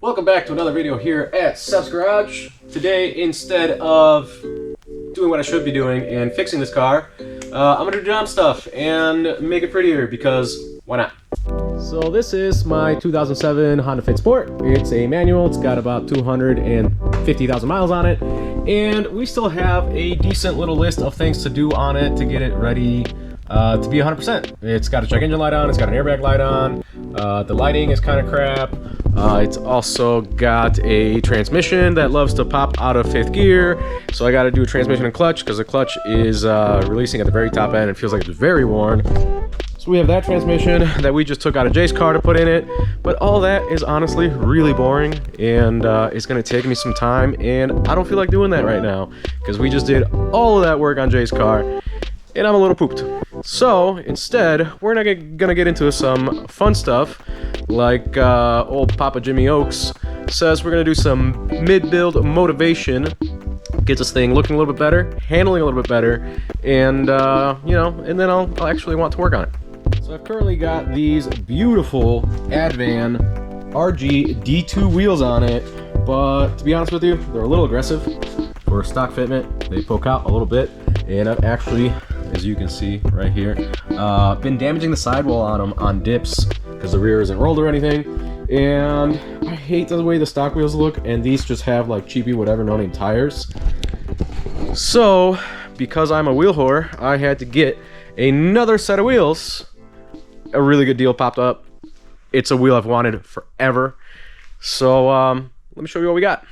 Welcome back to another video here at Seb's Garage. Today, instead of doing what I should be doing and fixing this car, I'm gonna do dumb stuff and make it prettier because why not? So this is my 2007 Honda Fit Sport. It's a manual. It's got about 250,000 miles on it, and we still have a decent little list of things to do on it to get it ready to be 100%. It's got a check engine light on. It's got an airbag light on. The lighting is kind of crap. It's also got a transmission that loves to pop out of fifth gear, so I got to do a transmission and clutch because the clutch is releasing at the very top end. It feels like it's very worn. So we have that transmission that we just took out of Jay's car to put in it, but all that is honestly really boring, and it's going to take me some time, and I don't feel like doing that right now because we just did all of that work on Jay's car, and I'm a little pooped. So instead, we're gonna get into some fun stuff, like old Papa Jimmy Oaks says. We're gonna do some mid-build motivation, get this thing looking a little bit better, handling a little bit better, and you know, and then I'll actually want to work on it. So I've currently got these beautiful Advan RG D2 wheels on it, but to be honest with you, they're a little aggressive for stock fitment. They poke out a little bit, and I've actually, as you can see right here, been damaging the sidewall on them on dips because the rear isn't rolled or anything, and I hate the way the stock wheels look, and these just have like cheapy whatever no name tires. So because I'm a wheel whore, I had to get another set of wheels. A really good deal popped up. It's a wheel I've wanted forever, so let me show you what we got.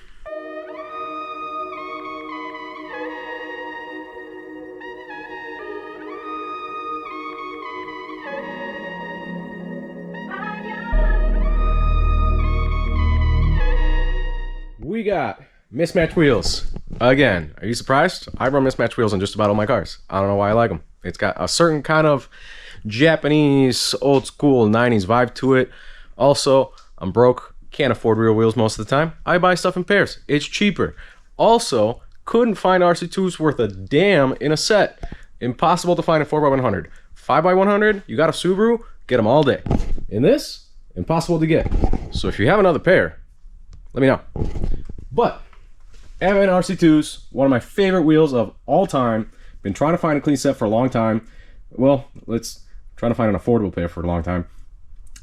We got mismatched wheels. Again, are you surprised? I run mismatched wheels on just about all my cars. I don't know why I like them. It's got a certain kind of Japanese, old school 90s vibe to it. Also, I'm broke, can't afford real wheels most of the time. I buy stuff in pairs. It's cheaper. Also, couldn't find RC2s worth a damn in a set. Impossible to find a 4x100. 5x100, you got a Subaru, get them all day. In this, impossible to get. So if you have another pair, let me know. But Advan RC2s, one of my favorite wheels of all time. Been trying to find a clean set for a long time. Well, let's try to find an affordable pair for a long time.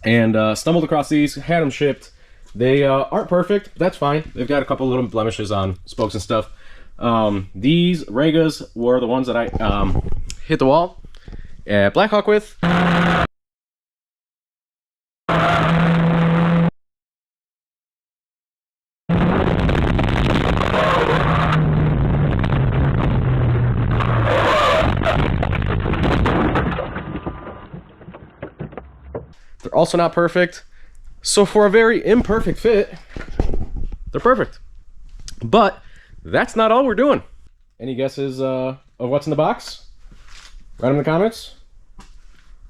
And stumbled across these, had them shipped. They aren't perfect, but that's fine. They've got a couple little blemishes on spokes and stuff. These Reas were the ones that I hit the wall at Blackhawk with. They're also not perfect, so for a very imperfect fit, they're perfect. But that's not all we're doing. Any guesses of what's in the box? Write them in the comments.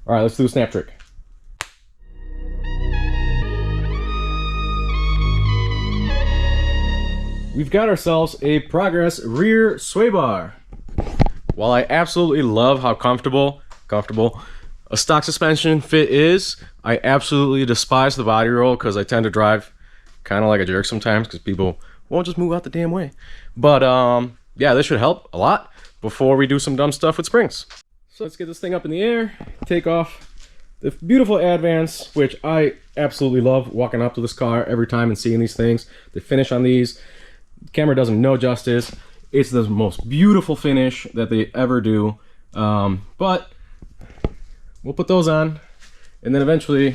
All right, let's do a snap trick. We've got ourselves a Progress rear sway bar. While I absolutely love how comfortable a stock suspension fit is, I absolutely despise the body roll because I tend to drive kind of like a jerk sometimes because people won't just move out the damn way. But yeah, this should help a lot before we do some dumb stuff with springs. So let's get this thing up in the air, take off the beautiful Advans, which I absolutely love walking up to this car every time and seeing these things. The finish on these, the camera does them no justice. It's the most beautiful finish that they ever do. But we'll put those on, and then eventually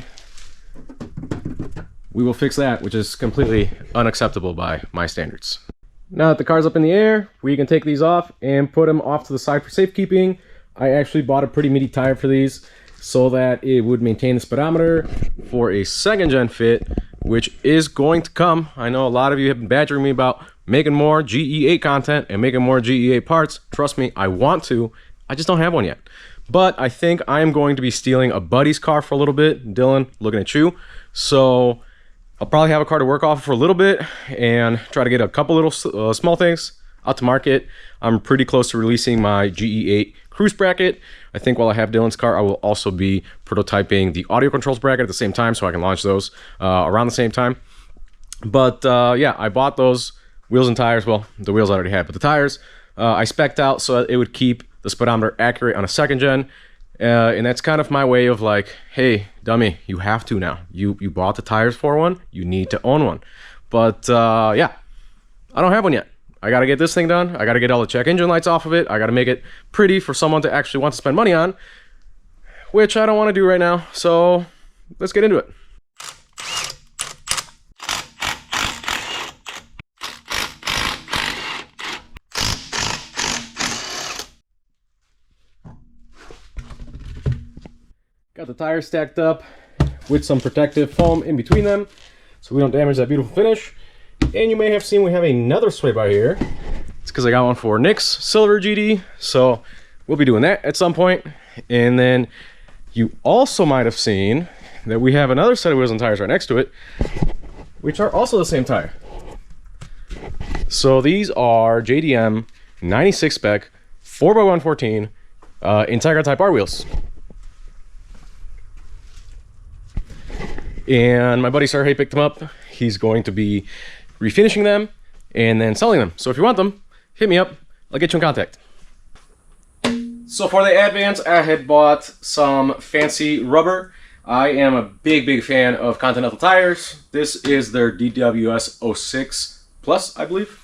we will fix that, which is completely unacceptable by my standards. Now that the car's up in the air, we can take these off and put them off to the side for safekeeping. I actually bought a pretty meaty tire for these so that it would maintain the speedometer for a second gen fit, which is going to come. I know a lot of you have been badgering me about making more GE8 content and making more GE8 parts. Trust me, I want to. I just don't have one yet. But I think I am going to be stealing a buddy's car for a little bit. Dylan, looking at you. So I'll probably have a car to work off for a little bit and try to get a couple little small things out to market. I'm pretty close to releasing my GE8 cruise bracket. I think while I have Dylan's car, I will also be prototyping the audio controls bracket at the same time so I can launch those around the same time. But yeah, I bought those wheels and tires. Well, the wheels I already had, but the tires I spec'd out so that it would keep the speedometer accurate on a second gen. And that's kind of my way of like, hey, dummy, you have to now. You bought the tires for one, you need to own one. But yeah, I don't have one yet. I got to get this thing done. I got to get all the check engine lights off of it. I got to make it pretty for someone to actually want to spend money on, which I don't want to do right now. So let's get into it. Got the tires stacked up with some protective foam in between them so we don't damage that beautiful finish. And you may have seen we have another sway bar here. It's because I got one for Nick's Silver GD, so we'll be doing that at some point. And then you also might have seen that we have another set of wheels and tires right next to it, which are also the same tire. So these are JDM 96 spec 4x114 Integra Type R wheels. And my buddy Sergey picked them up. He's going to be refinishing them and then selling them. So if you want them, hit me up. I'll get you in contact. So for the Advance, I had bought some fancy rubber. I am a big fan of Continental tires. This is their DWS 06 Plus, I believe.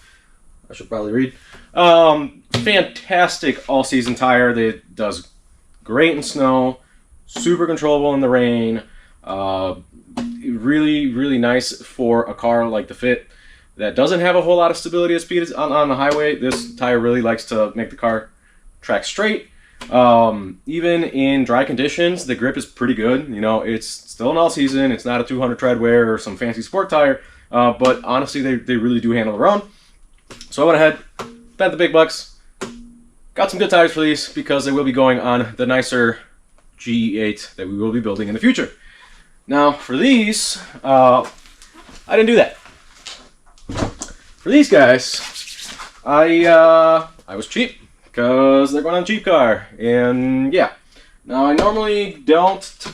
I should probably read. Fantastic all-season tire that does great in snow, super controllable in the rain. Really nice for a car like the Fit that doesn't have a whole lot of stability at speed on the highway. This tire really likes to make the car track straight. Even in dry conditions, the grip is pretty good. You know, it's still an all season. It's not a 200 tread wear or some fancy sport tire, but honestly, they really do handle their own. So I went ahead, spent the big bucks, got some good tires for these because they will be going on the nicer GE8 that we will be building in the future. Now, for these, I didn't do that. For these guys, I was cheap because they're going on a cheap car, and yeah. Now, I normally don't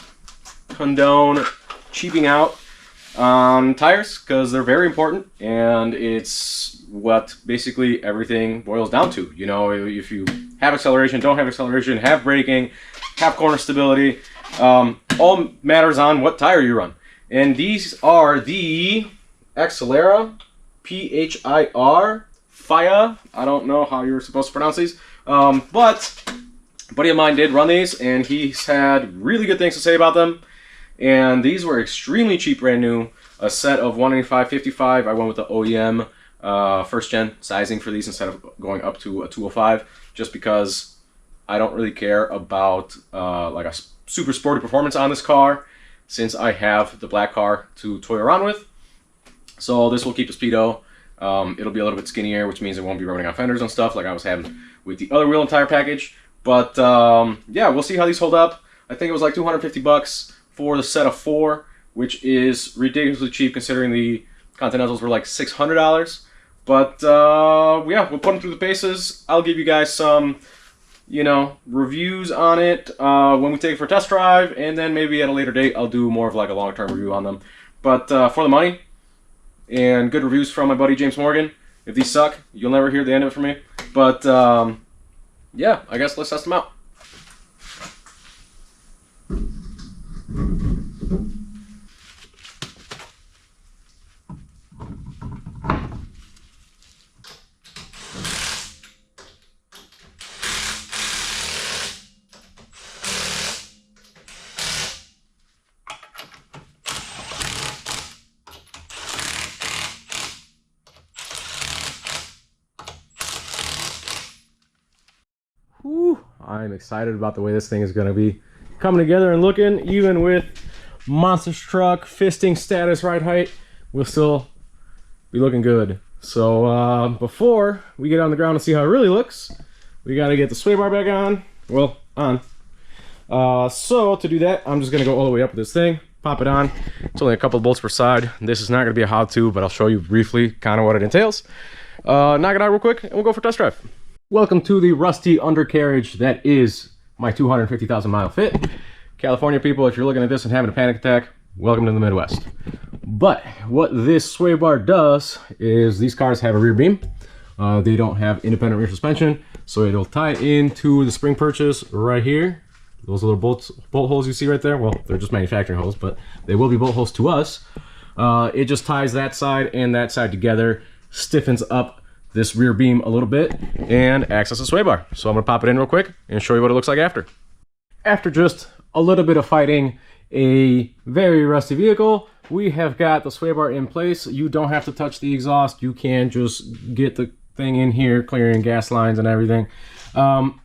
condone cheaping out on tires because they're very important, and it's what basically everything boils down to. You know, if you have acceleration, don't have acceleration, have braking, have corner stability. All matters on what tire you run. And these are the Accelera PHIR FIA. I don't know how you're supposed to pronounce these. But a buddy of mine did run these, and he's had really good things to say about them. And these were extremely cheap, brand new. A set of 185/55. I went with the OEM first gen sizing for these instead of going up to a 205, just because I don't really care about like a super sporty performance on this car, since I have the black car to toy around with. So this will keep the speedo. It'll be a little bit skinnier, which means it won't be running on fenders and stuff like I was having with the other wheel and tire package. But yeah, we'll see how these hold up. I think it was like 250 bucks for the set of 4, which is ridiculously cheap considering the Continentals were like $600. But yeah, we'll put them through the paces. I'll give you guys some, you know, reviews on it when we take it for a test drive, and then maybe at a later date I'll do more of like a long-term review on them. But for the money and good reviews from my buddy James Morgan, if these suck, you'll never hear the end of it from me. But yeah, I guess let's test them out. Whew, I'm excited about the way this thing is going to be coming together and looking. Even with monster truck fisting status ride height, we'll still be looking good. So before we get on the ground and see how it really looks, we got to get the sway bar back on. Well, on. So to do that, I'm just going to go all the way up with this thing, pop it on. It's only a couple of bolts per side. This is not going to be a how-to, but I'll show you briefly kind of what it entails. Knock it out real quick, and we'll go for a test drive. Welcome to the rusty undercarriage that is my 250,000 mile Fit. California people, if you're looking at this and having a panic attack, welcome to the Midwest. But what this sway bar does is these cars have a rear beam. They don't have independent rear suspension, so it'll tie into the spring purchase right here. Those little bolt holes you see right there, well, they're just manufacturing holes, but they will be bolt holes to us. It just ties that side and that side together, stiffens up this rear beam a little bit, and acts as a sway bar. So I'm gonna pop it in real quick and show you what it looks like after. After just a little bit of fighting a very rusty vehicle, we have got the sway bar in place. You don't have to touch the exhaust. You can just get the thing in here, clearing gas lines and everything.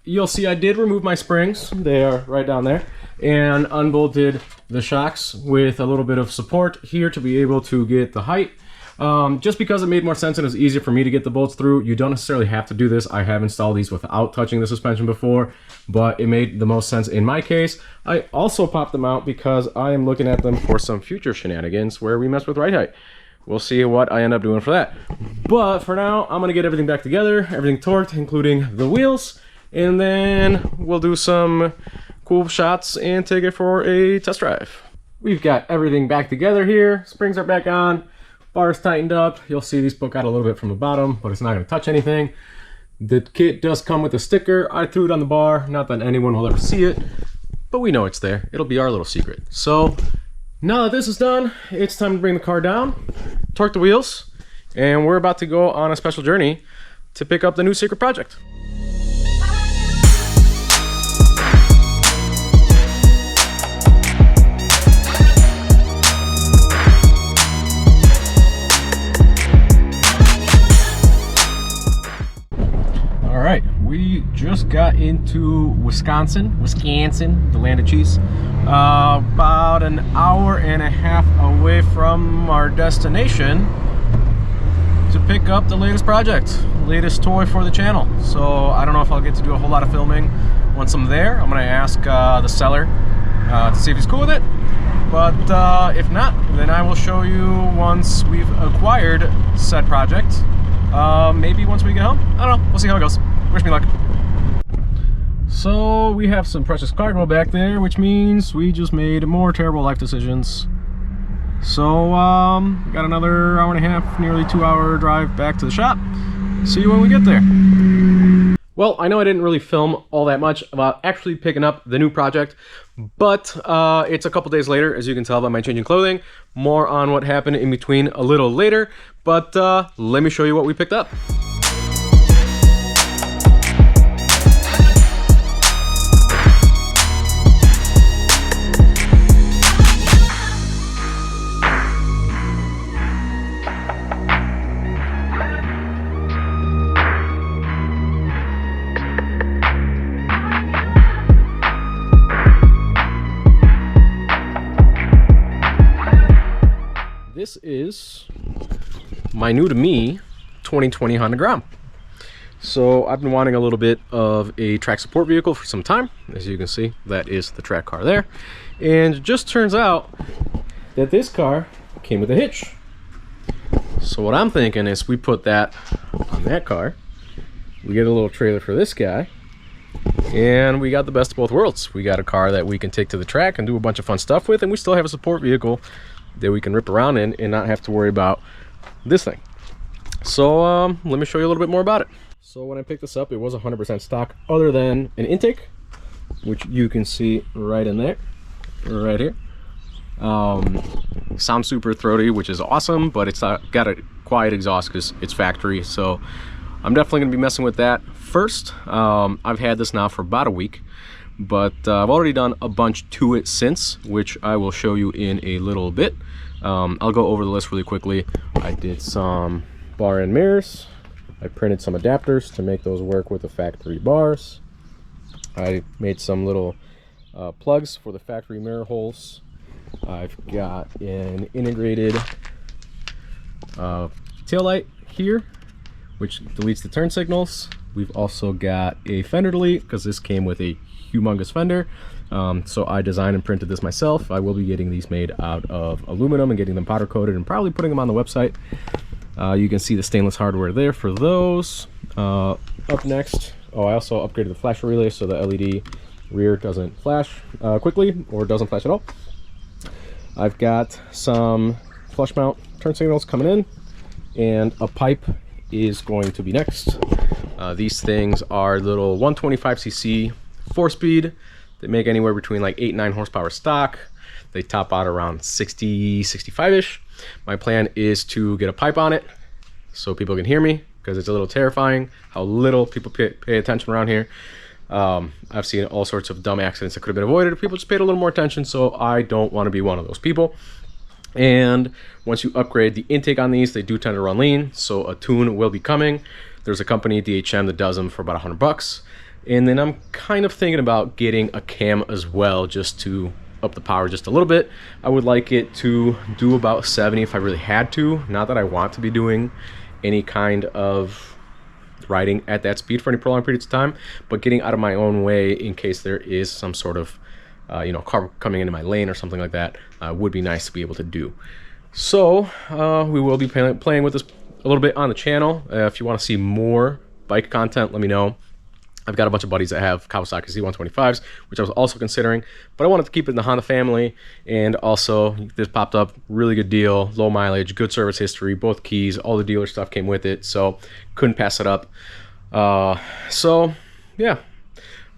You'll see I did remove my springs. They are right down there, and unbolted the shocks with a little bit of support here to be able to get the height. Just because it made more sense and it was easier for me to get the bolts through. You don't necessarily have to do this. I have installed these without touching the suspension before, but it made the most sense in my case. I also popped them out because I am looking at them for some future shenanigans where we mess with ride height. We'll see what I end up doing for that. But for now, I'm gonna get everything back together, everything torqued, including the wheels, and then we'll do some cool shots and take it for a test drive. We've got everything back together here. Springs are back on. Bars tightened up. You'll see these poke out a little bit from the bottom, but it's not going to touch anything. The kit does come with a sticker. I threw it on the bar. Not that anyone will ever see it, but we know it's there. It'll be our little secret. So now that this is done, it's time to bring the car down, torque the wheels, and we're about to go on a special journey to pick up the new secret project. Alright, we just got into Wisconsin, the land of cheese. About an hour and a half away from our destination to pick up the latest project, latest toy for the channel. So I don't know if I'll get to do a whole lot of filming once I'm there. I'm going to ask the seller to see if he's cool with it. But if not, then I will show you once we've acquired said project. Maybe once we get home. I don't know. We'll see how it goes. Wish me luck. So we have some precious cargo back there, which means we just made more terrible life decisions. So we got another hour and a half, nearly 2-hour drive back to the shop. See you when we get there. Well, I know I didn't really film all that much about actually picking up the new project, but it's a couple days later, as you can tell by my changing clothing. More on what happened in between a little later, but let me show you what we picked up. This is my new to me 2020 Honda Gram. So I've been wanting a little bit of a track support vehicle for some time. As you can see, that is the track car there. And it just turns out that this car came with a hitch. So what I'm thinking is we put that on that car, we get a little trailer for this guy, and we got the best of both worlds. We got a car that we can take to the track and do a bunch of fun stuff with, and we still have a support vehicle that we can rip around in and not have to worry about this thing. So let me show you a little bit more about it. So when I picked this up, it was 100% stock other than an intake, which you can see right in there, right here. Sounds super throaty, which is awesome, but it's got a quiet exhaust because it's factory. So I'm definitely going to be messing with that first. I've had this now for about a week, but I've already done a bunch to it since, which I will show you in a little bit. I'll go over the list really quickly. I did some bar end mirrors. I printed some adapters to make those work with the factory bars. I made some little plugs for the factory mirror holes. I've got an integrated taillight here, which deletes the turn signals. We've also got a fender delete because this came with a humongous fender. So I designed and printed this myself. I will be getting these made out of aluminum and getting them powder coated and probably putting them on the website. You can see the stainless hardware there for those. Up next, I also upgraded the flash relay so the LED rear doesn't flash quickly or doesn't flash at all. I've got some flush mount turn signals coming in, and a pipe is going to be next. These things are little 125cc 4-speed. They make anywhere between like 8 and 9 horsepower stock. They top out around 60, 65-ish. My plan is to get a pipe on it so people can hear me, because it's a little terrifying how little people pay attention around here. I've seen all sorts of dumb accidents that could have been avoided if people just paid a little more attention, so I don't want to be one of those people. And once you upgrade the intake on these, they do tend to run lean, so a tune will be coming. There's a company, DHM, that does them for about $100. And then I'm kind of thinking about getting a cam as well, just to up the power just a little bit. I would like it to do about 70 if I really had to. Not that I want to be doing any kind of riding at that speed for any prolonged periods of time, but getting out of my own way in case there is some sort of car coming into my lane or something like that would be nice to be able to do. So we will be playing with this a little bit on the channel. If you want to see more bike content, let me know. I've got a bunch of buddies that have Kawasaki Z125s, which I was also considering, but I wanted to keep it in the Honda family. And also, this popped up, really good deal, low mileage, good service history, both keys, all the dealer stuff came with it, so couldn't pass it up. So yeah,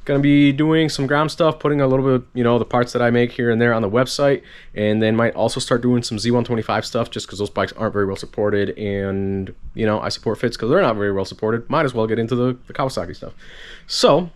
gonna be doing some ground stuff, putting a little bit, the parts that I make here and there on the website, and then might also start doing some Z125 stuff, just because those bikes aren't very well supported, and I support Fits because they're not very well supported. Might as well get into the Kawasaki stuff. So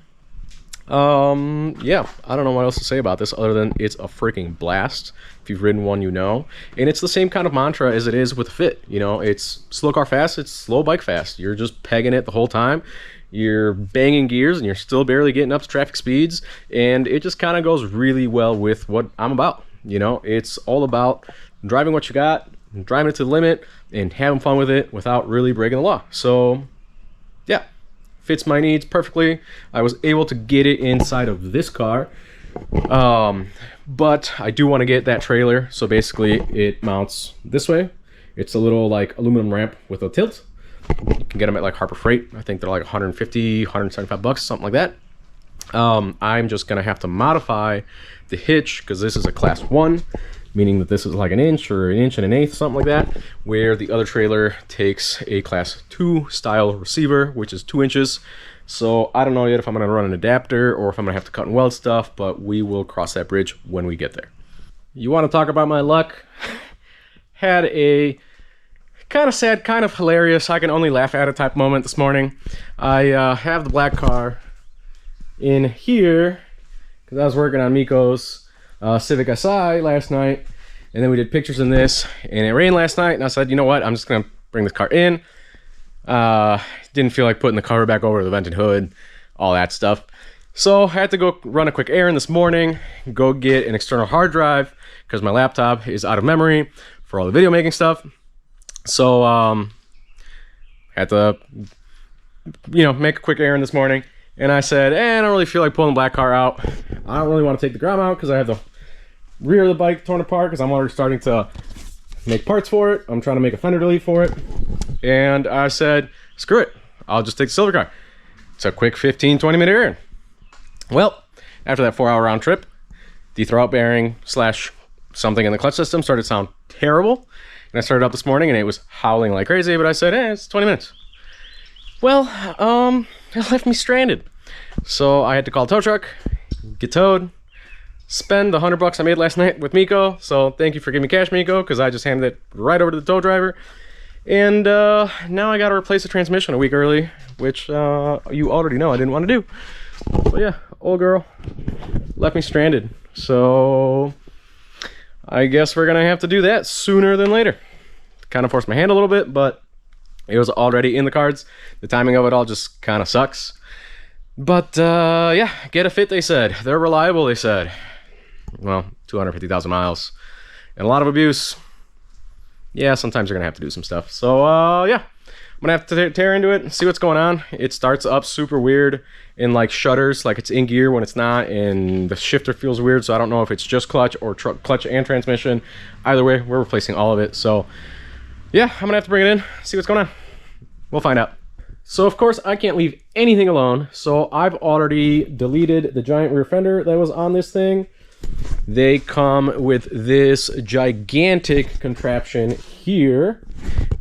yeah, I don't know what else to say about this other than it's a freaking blast. If you've ridden one, and it's the same kind of mantra as it is with Fit. It's slow car fast, it's slow bike fast. You're just pegging it the whole time. You're banging gears and you're still barely getting up to traffic speeds, and it just kind of goes really well with what I'm about. It's all about driving what you got, driving it to the limit, and having fun with it without really breaking the law. So yeah, fits my needs perfectly. I was able to get it inside of this car, but I do want to get that trailer. So basically it mounts this way. It's a little like aluminum ramp with a tilt. You can get them at like Harbor Freight. I think they're like 150, 175 bucks, something like that. I'm just gonna have to modify the hitch, because this is a class 1, meaning that this is like an inch or an inch and an eighth, something like that, where the other trailer takes a class 2 style receiver, which is 2 inches. So I don't know yet if I'm gonna run an adapter or if I'm gonna have to cut and weld stuff, but we will cross that bridge when we get there. You want to talk about my luck? Had a kind of sad, kind of hilarious, I can only laugh at it type moment this morning. I have the black car in here because I was working on Miko's Civic Si last night, and then we did pictures in this, and it rained last night, and I said, you know what, I'm just gonna bring this car in. Didn't feel like putting the cover back over the vented hood, all that stuff. So I had to go run a quick errand this morning, go get an external hard drive because my laptop is out of memory for all the video making stuff. So had to make a quick errand this morning, and I said, I don't really feel like pulling the black car out. I don't really want to take the ground out because I have the rear of the bike torn apart because I'm already starting to make parts for it. I'm trying to make a fender delete for it, and I said, screw it, I'll just take the silver car. It's a quick 15-20 minute errand. Well, after that 4-hour round trip, the throwout bearing / something in the clutch system started to sound terrible. And I started up this morning and it was howling like crazy, but I said, it's 20 minutes. Well, it left me stranded. So I had to call a tow truck, get towed, spend the $100 I made last night with Miko. So thank you for giving me cash, Miko, because I just handed it right over to the tow driver. And now I got to replace the transmission a week early, which you already know I didn't want to do. But yeah, old girl left me stranded. So I guess we're gonna have to do that sooner than later. Kind of forced my hand a little bit, but it was already in the cards. The timing of it all just kind of sucks. But yeah, get a Fit, they said. They're reliable, they said. Well, 250,000 miles and a lot of abuse. Yeah, sometimes you're gonna have to do some stuff. So yeah, I'm gonna have to tear into it and see what's going on. It starts up super weird in like shutters, like it's in gear when it's not, and the shifter feels weird, so I don't know if it's just clutch or clutch and transmission. Either way, we're replacing all of it. So yeah, I'm gonna have to bring it in, see what's going on. We'll find out. So of course I can't leave anything alone, so I've already deleted the giant rear fender that was on this thing. they come with this gigantic contraption here,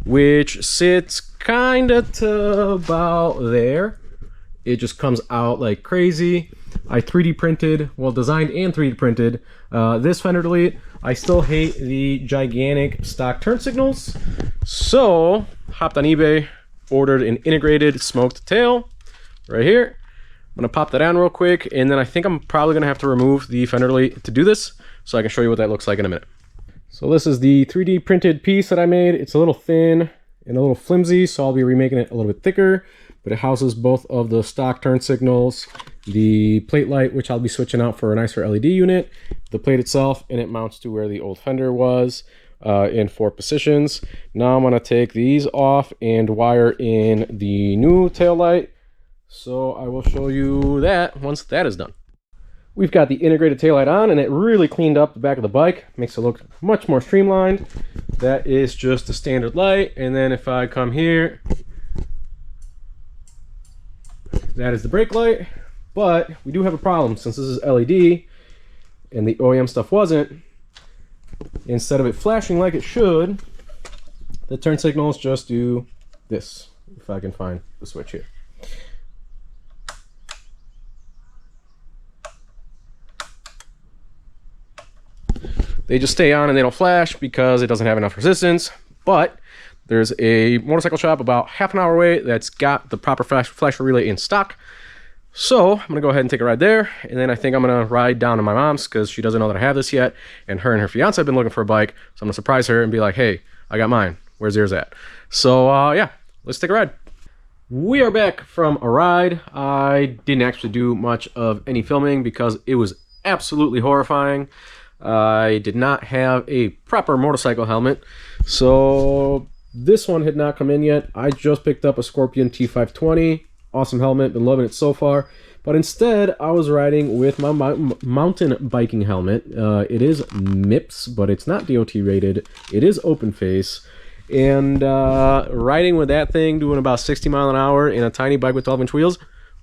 which sits kind of to about there. It just comes out like crazy. I 3D printed, well, designed and 3D printed this fender delete. I still hate the gigantic stock turn signals, so hopped on eBay, ordered an integrated smoked tail right here. I'm gonna pop that on real quick, and then I think I'm probably gonna have to remove the fender delete to do this, so I can show you what that looks like in a minute. So this is the 3D printed piece that I made. It's a little thin and a little flimsy, so I'll be remaking it a little bit thicker, but it houses both of the stock turn signals, the plate light, which I'll be switching out for a nicer LED unit, the plate itself, and it mounts to where the old fender was in 4 positions. Now I'm gonna take these off and wire in the new tail light. So I will show you that once that is done. We've got the integrated taillight on, and it really cleaned up the back of the bike. Makes it look much more streamlined. That is just the standard light. And then if I come here, that is the brake light. But we do have a problem since this is LED and the OEM stuff wasn't. Instead of it flashing like it should, the turn signals just do this. If I can find the switch here. They just stay on and they don't flash because it doesn't have enough resistance. But there's a motorcycle shop about half an hour away that's got the proper flasher relay in stock. So I'm gonna go ahead and take a ride there, and then I think I'm gonna ride down to my mom's because she doesn't know that I have this yet, and her fiance have been looking for a bike, so I'm gonna surprise her and be like, hey, I got mine, where's yours at? So yeah, let's take a ride. We are back from a ride. I didn't actually do much of any filming because it was absolutely horrifying. I did not have a proper motorcycle helmet, so this one had not come in yet. I just picked up a Scorpion T520. Awesome helmet, been loving it so far. But instead, I was riding with my mountain biking helmet. It is MIPS, but it's not DOT rated. It is open face. And riding with that thing, doing about 60 miles an hour in a tiny bike with 12-inch wheels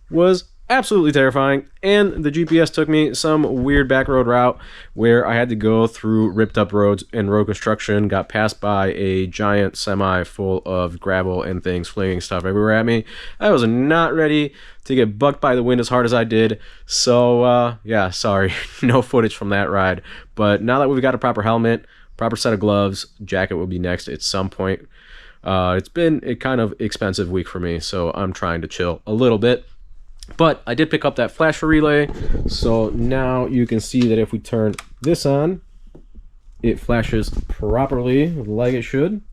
was absolutely terrifying. And the GPS took me some weird back road route where I had to go through ripped up roads and road construction, got passed by a giant semi full of gravel and things flinging stuff everywhere at me. I was not ready to get bucked by the wind as hard as I did. So yeah, sorry, no footage from that ride. But now that we've got a proper helmet, proper set of gloves, jacket will be next at some point. It's been a kind of expensive week for me, so I'm trying to chill a little bit. But I did pick up that flasher relay, so now you can see that if we turn this on, it flashes properly like it should.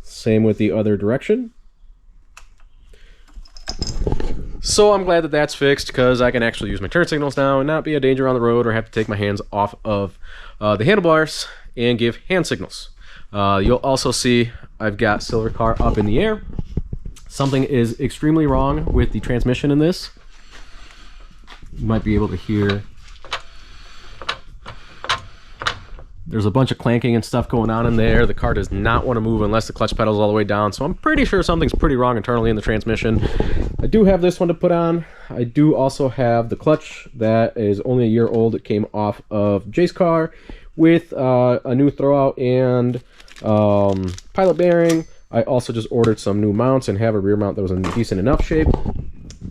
Same with the other direction. So I'm glad that that's fixed because I can actually use my turn signals now and not be a danger on the road or have to take my hands off of the handlebars and give hand signals. You'll also see I've got Silver Car up in the air. Something is extremely wrong with the transmission in this. You might be able to hear there's a bunch of clanking and stuff going on in there. The car does not want to move unless the clutch pedal is all the way down, so I'm pretty sure something's pretty wrong internally in the transmission. I do have this one to put on. I do also have the clutch that is only a year old. It came off of Jay's car with a new throwout and pilot bearing. I also just ordered some new mounts and have a rear mount that was in decent enough shape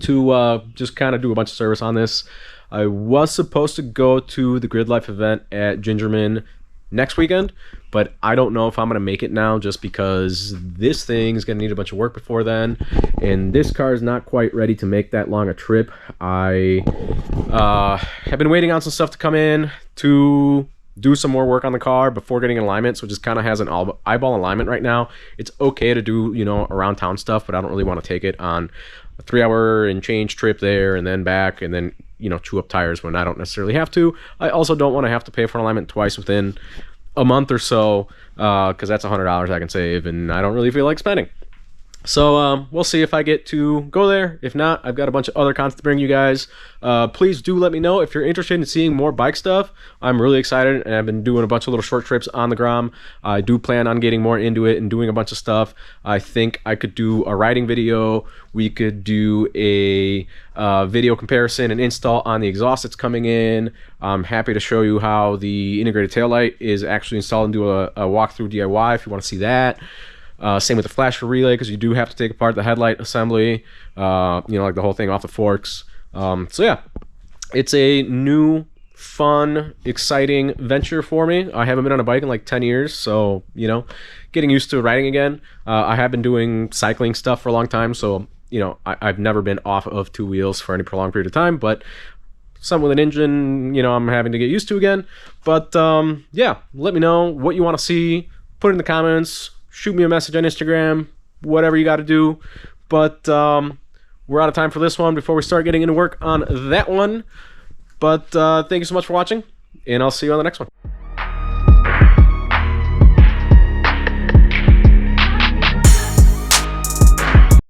to just kind of do a bunch of service on this. I was supposed to go to the Grid Life event at Gingerman next weekend, but I don't know if I'm going to make it now just because this thing is going to need a bunch of work before then, and this car is not quite ready to make that long a trip. I have been waiting on some stuff to come in to do some more work on the car before getting an alignment, so it just kind of has an eyeball alignment right now. It's okay to do, you know, around town stuff, but I don't really want to take it on a 3-hour and change trip there and then back and then, you know, chew up tires when I don't necessarily have to. I also don't want to have to pay for an alignment twice within a month or so, because that's $100 I can save and I don't really feel like spending. So we'll see if I get to go there. If not, I've got a bunch of other content to bring you guys. Please do let me know if you're interested in seeing more bike stuff. I'm really excited, and I've been doing a bunch of little short trips on the Grom. I do plan on getting more into it and doing a bunch of stuff. I think I could do a riding video. We could do a video comparison and install on the exhaust that's coming in. I'm happy to show you how the integrated taillight is actually installed and do a walkthrough DIY if you want to see that. Same with the flasher relay, because you do have to take apart the headlight assembly, like the whole thing off the forks. So yeah, it's a new, fun, exciting venture for me. I haven't been on a bike in like 10 years, so, getting used to riding again. I have been doing cycling stuff for a long time, so, I've never been off of two wheels for any prolonged period of time, but something with an engine, I'm having to get used to again. But, yeah, let me know what you want to see. Put it in the comments. Shoot me a message on Instagram, whatever you got to do. But we're out of time for this one before we start getting into work on that one. But thank you so much for watching, and I'll see you on the next one.